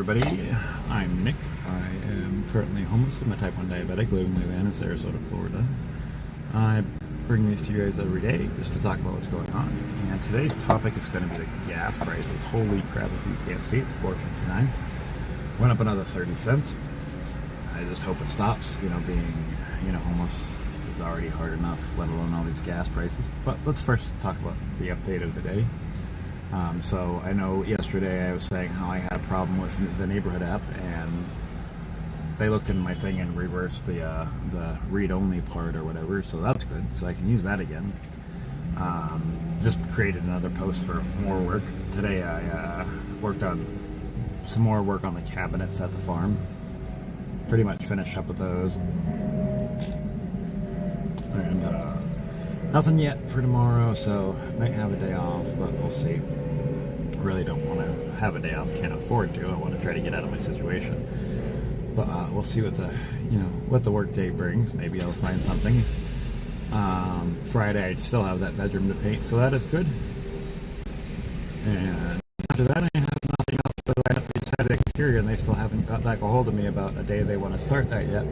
everybody, I'm Nick. I am currently homeless. I'm a type 1 diabetic living in a van in Sarasota, Florida. I bring these to you guys every day just to talk about what's going on. And today's topic is going to be the gas prices. Holy crap, if you can't see, it's $4.59. Went up another 30 cents. I just hope it stops. Being, homeless is already hard enough, let alone all these gas prices. But let's first talk about the update of the day. So I know yesterday I was saying how I had a problem with the neighborhood app, and they looked into my thing and reversed the read-only part or whatever, so that's good. So I can use that again. Just created another post for more work. Today I worked on some more work on the cabinets at the farm. Pretty much finished up with those. And nothing yet for tomorrow, so might have a day off, but we'll see. Really don't want to have a day off, can't afford to. I want to try to get out of my situation, but we'll see what the work day brings. Maybe I'll find something. Friday I still have that bedroom to paint, so that is good. And after that I have nothing else to line up besides the exterior, and they still haven't got back a hold of me about a day they want to start that yet.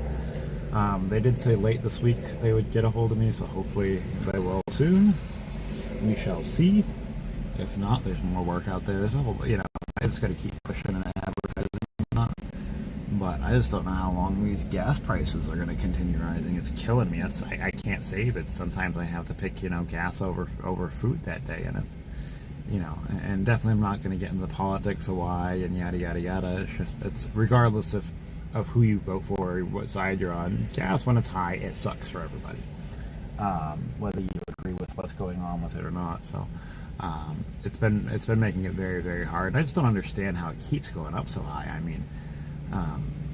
They did say late this week they would get a hold of me, so hopefully they will soon. We shall see. If not, there's more work out there. I just got to keep pushing and advertising and whatnot. But I just don't know how long these gas prices are going to continue rising. It's killing me. I can't save it. Sometimes I have to pick, gas over food that day, and it's, and definitely I'm not going to get into the politics of why and yada yada yada. It's regardless of who you vote for, what side you're on. Gas, when it's high, it sucks for everybody. Whether you agree with what's going on with it or not. So it's been making it very, very hard. And I just don't understand how it keeps going up so high. I mean,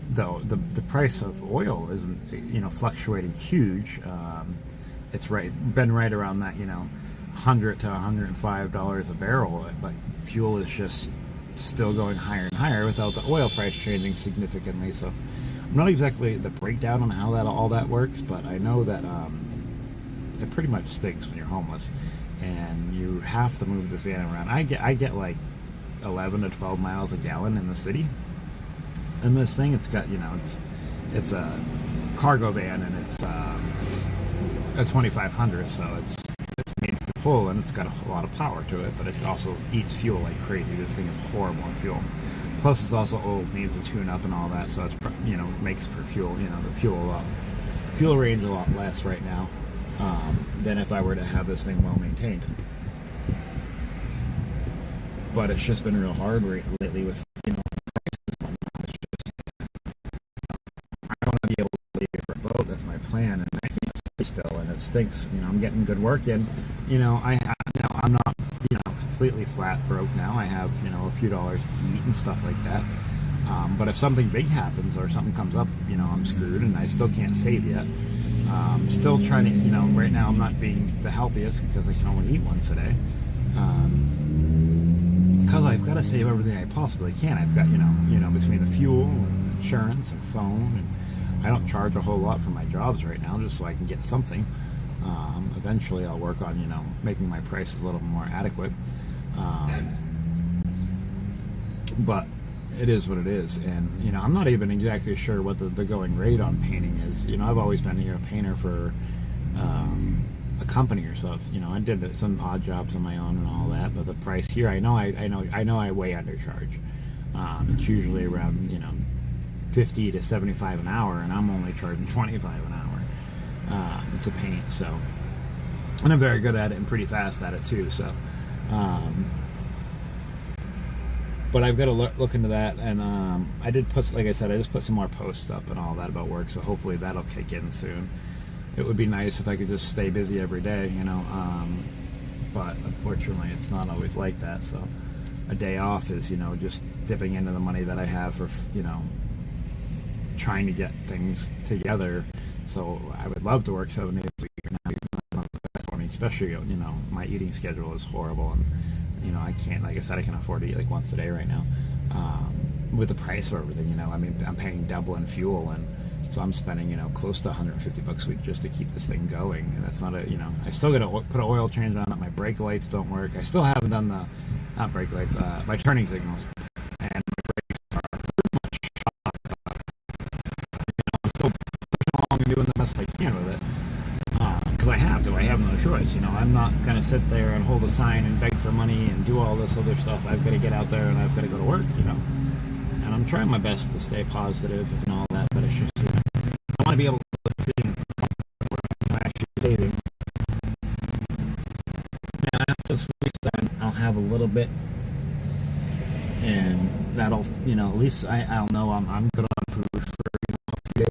though the price of oil isn't fluctuating huge. It's been right around that $100 to $105 a barrel, but fuel is just still going higher and higher without the oil price changing significantly. So I'm not exactly the breakdown on how all that works, but I know that it pretty much stinks when you're homeless and you have to move this van around. I get like 11 to 12 miles a gallon in the city, and this thing, it's got it's a cargo van, and it's a 2500, so it's made to pull, and it's got a lot of power to it, but it also eats fuel like crazy. This thing is horrible on fuel. Plus it's also old, needs to tune up and all that, so it's makes for fuel the fuel range a lot less right now than if I were to have this thing well maintained. But it's just been real hard lately with prices going up. It's just, I want to be able to leave for a boat. That's my plan, and I can't stay still, and it stinks. I'm getting good work in. I'm not completely flat broke now. I have a few dollars to eat and stuff like that. But if something big happens or something comes up, I'm screwed, and I still can't save yet. Still trying to, right now I'm not being the healthiest because I can only eat once a day. Because I've got to save everything I possibly can. I've got, between the fuel and insurance and phone, and I don't charge a whole lot for my jobs right now, just so I can get something. Eventually I'll work on, making my prices a little more adequate. But it is what it is, and I'm not even exactly sure what the going rate on painting is. I've always been a painter for a company or stuff. I did some odd jobs on my own and all that, but the price here, I know I way undercharge. It's usually around 50 to 75 an hour, and I'm only charging 25 an hour to paint. So, and I'm very good at it and pretty fast at it too. So. But I've got to look into that, and I did put, like I said, I just put some more posts up and all that about work, so hopefully that'll kick in soon. It would be nice if I could just stay busy every day, but unfortunately it's not always like that. So a day off is, just dipping into the money that I have for, trying to get things together. So I would love to work 7 days a week, and now it's not the best for me, especially, my eating schedule is horrible, and I can't, like I said, I can afford to eat like once a day right now. With the price of everything, I'm paying double in fuel, and so I'm spending, close to $150 a week just to keep this thing going. And that's not I still got to put an oil change on it. My brake lights don't work. I still haven't done not brake lights, my turning signals. And my brakes are I have no choice. You know, I'm not going to sit there and hold a sign and beg for money and do all this other stuff. I've got to get out there and I've got to go to work, you know. And I'm trying my best to stay positive and all that, but it's just, you know, I want to be able to see where I'm actually saving. And after this week's done, I'll have a little bit, and that'll, you know, at least I'll know I'm good on food for, you know, a few days.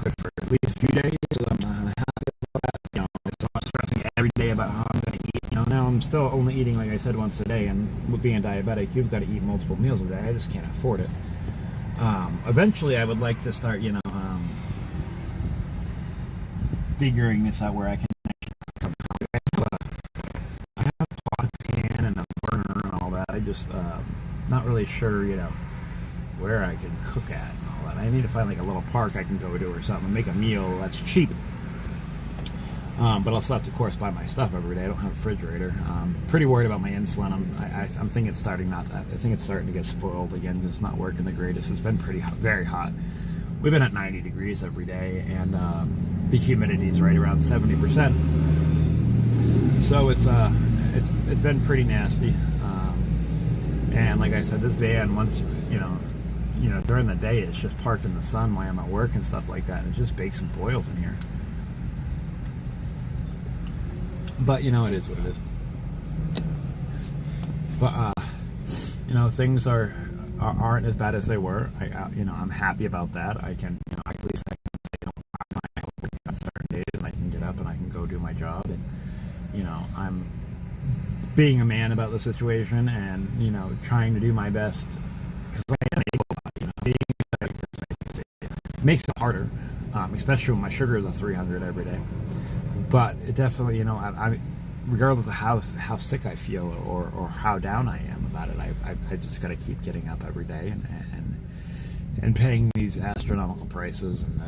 Good for at least a few days. I'm happy about that. You know, it's not stressing every day about how I'm going to eat. You know, now I'm still only eating, like I said, once a day, and with being diabetic, you've got to eat multiple meals a day. I just can't afford it. Eventually, I would like to start, you know, figuring this out where I can actually cook somehow. I have a pot pan and a burner and all that. I just not really sure, you know, where I can cook at and all that. I need to find like a little park I can go to or something and make a meal that's cheap. But I'll still have to, of course, buy my stuff every day. I don't have a refrigerator. Pretty worried about my insulin. I'm thinking it's starting to get spoiled again because it's not working the greatest. It's been pretty hot, very hot. We've been at 90 degrees every day, and the humidity is right around 70%. So it's been pretty nasty. And like I said, this van, once you know, during the day, it's just parked in the sun while I'm at work and stuff like that. And it just bakes and boils in here. But, you know, it is what it is. But, you know, things aren't as bad as they were. You know, I'm happy about that. I can, you know, at least I can say, you know, I help on certain days, and I can get up and I can go do my job. And, you know, I'm being a man about the situation and, you know, trying to do my best because I am able to, you know, being a person, it makes it harder, especially when my sugar is a 300 every day. But it definitely, you know, I regardless of how sick I feel or how down I am about it, I just got to keep getting up every day and paying these astronomical prices. And,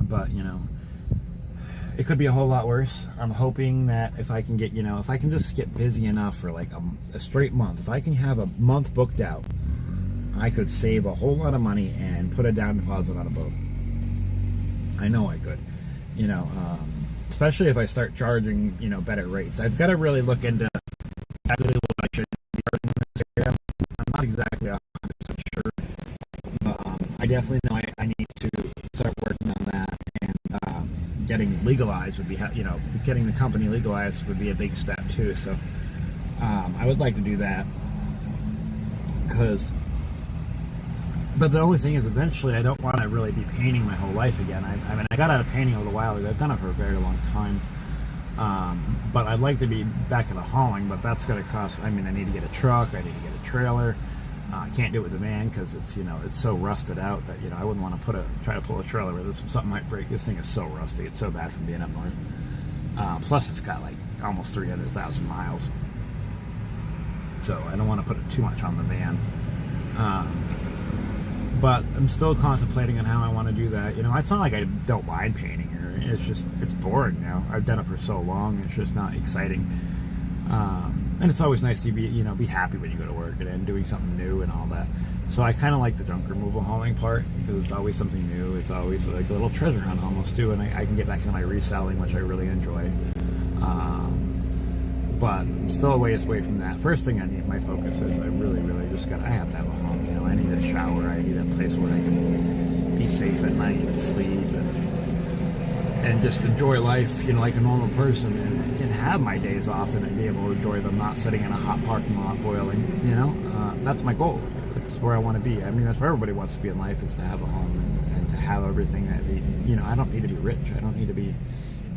but, you know, it could be a whole lot worse. I'm hoping that if I can get, you know, if I can just get busy enough for like a straight month, if I can have a month booked out, I could save a whole lot of money and put a down deposit on a boat. I know I could. You know, especially if I start charging, you know, better rates. I've got to really look into exactly what I should be charging in this area. I'm not exactly 100% sure, but I definitely know I need to start working on that, and getting legalized would be, you know, getting the company legalized would be a big step too. So I would like to do that but the only thing is, eventually, I don't want to really be painting my whole life again. I mean, I got out of painting a little while ago. I've done it for a very long time. But I'd like to be back in the hauling, but that's going to cost, I mean, I need to get a truck, I need to get a trailer. I can't do it with the van because it's, you know, it's so rusted out that, you know, I wouldn't want to try to pull a trailer where something might break. This thing is so rusty. It's so bad from being up north. Plus, it's got like almost 300,000 miles. So I don't want to put too much on the van. But I'm still contemplating on how I want to do that. You know, it's not like I don't mind painting here. It's just, it's boring now. I've done it for so long. It's just not exciting. And it's always nice to be, you know, be happy when you go to work and doing something new and all that. So I kind of like the junk removal hauling part because it's always something new. It's always like a little treasure hunt almost too. And I can get back into my reselling, which I really enjoy. But I'm still a ways away from that. First thing I need, my focus is I really just I have to have a home. You know, I need a shower. I need a place where I can be safe at night and sleep and just enjoy life, you know, like a normal person and have my days off and be able to enjoy them, not sitting in a hot parking lot boiling, you know. That's my goal. That's where I want to be. I mean, that's where everybody wants to be in life, is to have a home and to have everything that, you know, I don't need to be rich. I don't need to be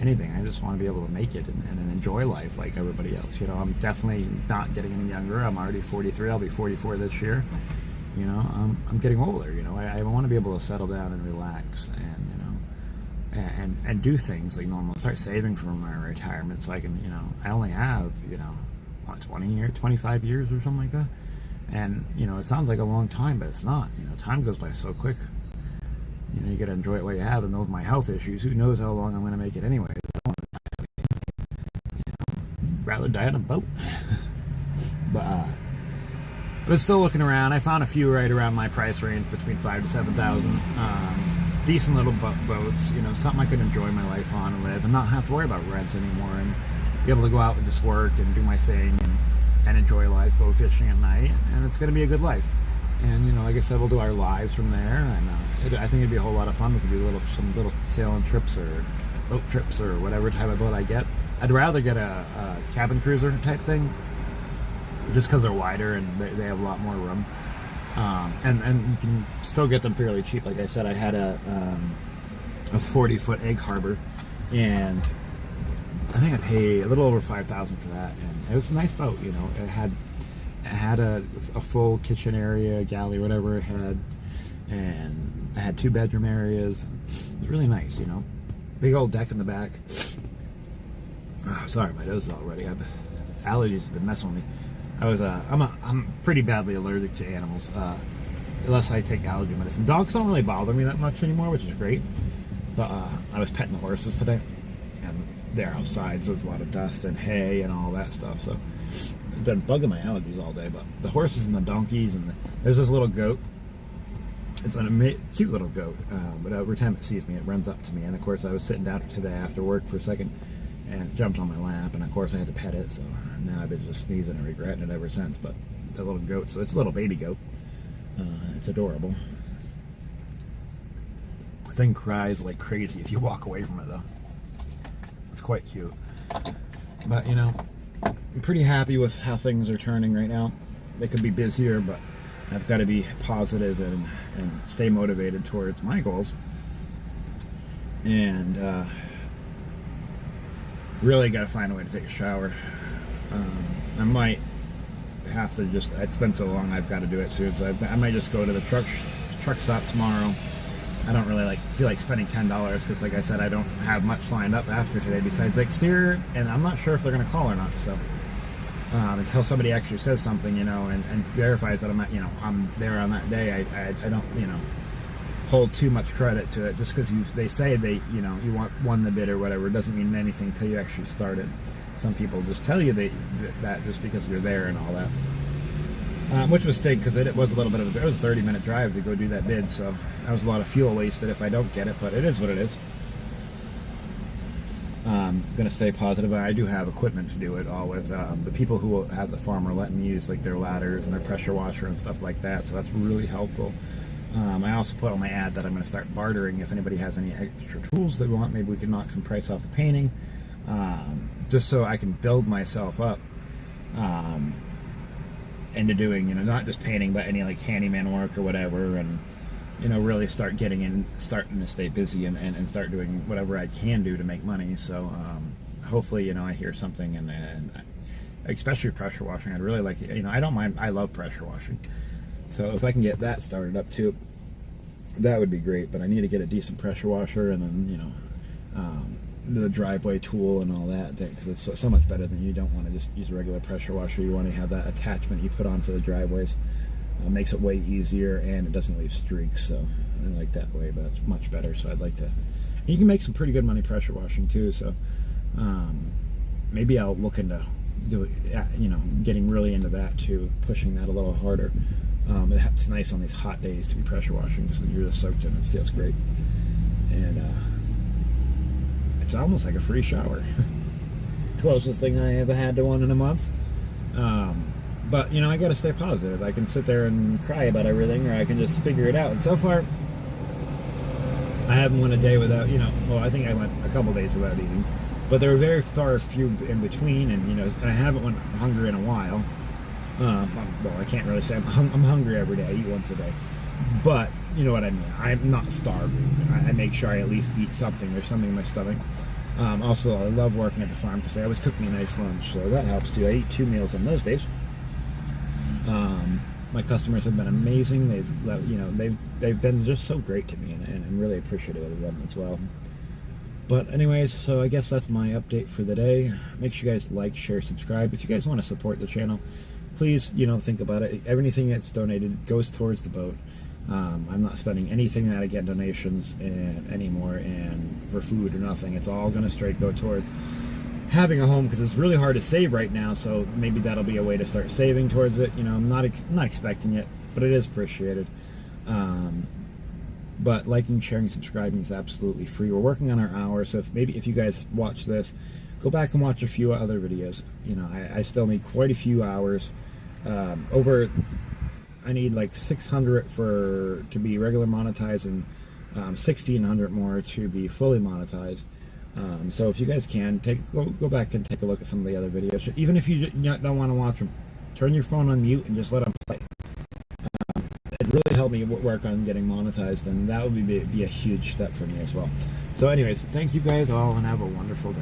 anything. I just want to be able to make it and enjoy life like everybody else. You know, I'm definitely not getting any younger. I'm already 43. I'll be 44 this year. You know, I'm getting older. You know, I want to be able to settle down and relax and, you know, and do things like normal. Start saving for my retirement so I can, you know, I only have, you know, what, 25 years or something like that. And, you know, it sounds like a long time, but it's not. You know, time goes by so quick. You know, you got to enjoy it while you have. And with my health issues, who knows how long I'm going to make it anyway. I don't want to die, you know, rather die on a boat. But But still looking around, I found a few right around my price range, between 5,000 to 7,000. Decent little boats, you know, something I could enjoy my life on and live, and not have to worry about rent anymore, and be able to go out and just work and do my thing and enjoy life, go fishing at night, and it's going to be a good life. And, you know, like I said, we'll do our lives from there, and I think it'd be a whole lot of fun. We could do some little sailing trips or boat trips or whatever type of boat I get. I'd rather get a cabin cruiser type thing, just because they're wider and they have a lot more room. And you can still get them fairly cheap. Like I said, I had a 40-foot egg harbor, and I think I paid a little over $5,000 for that, and it was a nice boat. You know, it had a full kitchen area, galley, whatever it had, and it had 2 bedroom areas. It was really nice, you know. Big old deck in the back. Oh, sorry, my nose is all ready. Allergies have been messing with me. I'm pretty badly allergic to animals, unless I take allergy medicine. Dogs don't really bother me that much anymore, which is great. But I was petting the horses today, and they're outside, so there's a lot of dust and hay and all that stuff. So it's been bugging my allergies all day. But the horses and the donkeys, and there's this little goat. It's an cute little goat, but every time it sees me, it runs up to me. And of course, I was sitting down today after work for a second, and it jumped on my lap, and of course I had to pet it, so now I've been just sneezing and regretting it ever since. But the little goat, so it's a little baby goat. It's adorable. The thing cries like crazy if you walk away from it, though. It's quite cute. But, you know, I'm pretty happy with how things are turning right now. They could be busier, but I've got to be positive and stay motivated towards my goals. And really got to find a way to take a shower. I might have to just, it's been so long, I've got to do it soon, so I might just go to the truck stop tomorrow. I don't really feel like spending $10, because like I said, I don't have much lined up after today besides the exterior, and I'm not sure if they're going to call or not. So until somebody actually says something, you know, and verifies that I'm there on that day, I don't, you know, hold too much credit to it. Just because they say you won the bid or whatever, doesn't mean anything until you actually start it. Some people just tell you that just because you're there and all that, which was stink, because it was a little bit of it was a 30-minute drive to go do that bid, so that was a lot of fuel wasted if I don't get it, but it is what it is. I'm gonna stay positive. I do have equipment to do it all with. The people who have the farm are letting me use their ladders and their pressure washer and stuff like that, so that's really helpful. I also put on my ad that I'm going to start bartering. If anybody has any extra tools they want, maybe we can knock some price off the painting, just so I can build myself up into doing, not just painting, but any handyman work or whatever, and really start starting to stay busy and start doing whatever I can do to make money. So hopefully, I hear something, and especially pressure washing. I'd really like, I don't mind. I love pressure washing. So if I can get that started up too, that would be great. But I need to get a decent pressure washer, and then the driveway tool and all that, because it's so much better than, you don't want to just use a regular pressure washer. You want to have that attachment you put on for the driveways. Makes it way easier, and it doesn't leave streaks. So I like that way, but it's much better. So I'd like to. And you can make some pretty good money pressure washing too. So maybe I'll look into getting really into that too, pushing that a little harder. It's nice on these hot days to be pressure washing, because you're just soaked in it. It feels great, and it's almost like a free shower. Closest thing I ever had to one in a month. But I got to stay positive. I can sit there and cry about everything, or I can just figure it out. And so far, I haven't went a day without, well, I think I went a couple days without eating, but there were very few in between, and I haven't went hungry in a while. Well, I can't really say I'm hungry every day. I eat once a day, but you know what I mean. I'm not starving. I make sure I at least eat something. There's something in my stomach. Also, I love working at the farm because they always cook me a nice lunch, so that helps too. I eat 2 meals on those days. My customers have been amazing. They've been just so great to me, and I'm really appreciative of them as well. But anyways, so I guess that's my update for the day. Make sure you guys like, share, subscribe. If you guys want to support the channel, please, think about it. Everything that's donated goes towards the boat. I'm not spending anything that I get donations anymore and for food or nothing. It's all going to straight go towards having a home, because it's really hard to save right now. So maybe that'll be a way to start saving towards it. You know, I'm not expecting it, but it is appreciated. But liking, sharing, subscribing is absolutely free. We're working on our hours, so if you guys watch this, go back and watch a few other videos. You know, I still need quite a few hours. I need like 600 to be regular monetized, and 1,600 more to be fully monetized. So if you guys can, go back and take a look at some of the other videos. Even if you don't want to watch them, turn your phone on mute and just let them play. It really helped me work on getting monetized, and that would be a huge step for me as well. So anyways, thank you guys all, and have a wonderful day.